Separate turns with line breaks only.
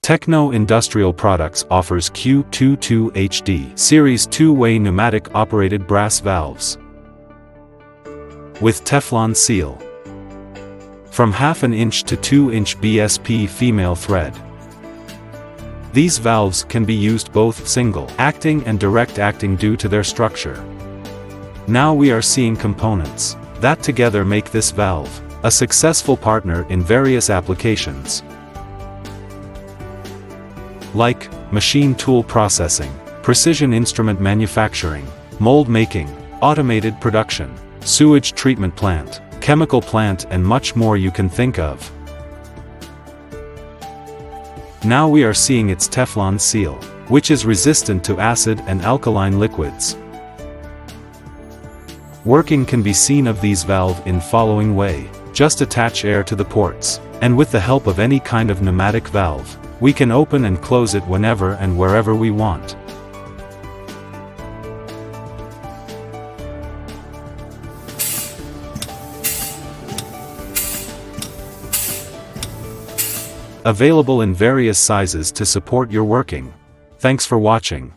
Techno Industrial Products offers Q22HD series two-way pneumatic operated brass valves with Teflon seal from 1/2 inch to 2-inch BSP female thread. These valves can be used both single acting and direct acting due to their structure. Now we are seeing components that together make this valve a successful partner in various applications like machine tool processing, precision instrument manufacturing, mold making, automated production, sewage treatment plant, chemical plant, and much more you can think of. Now we are seeing its Teflon seal, which is resistant to acid and alkaline liquids. Working can be seen of these valve in following way. Just attach air to the ports, and with the help of any kind of pneumatic valve, we can open and close it whenever and wherever we want. Available in various sizes to support your working. Thanks for watching.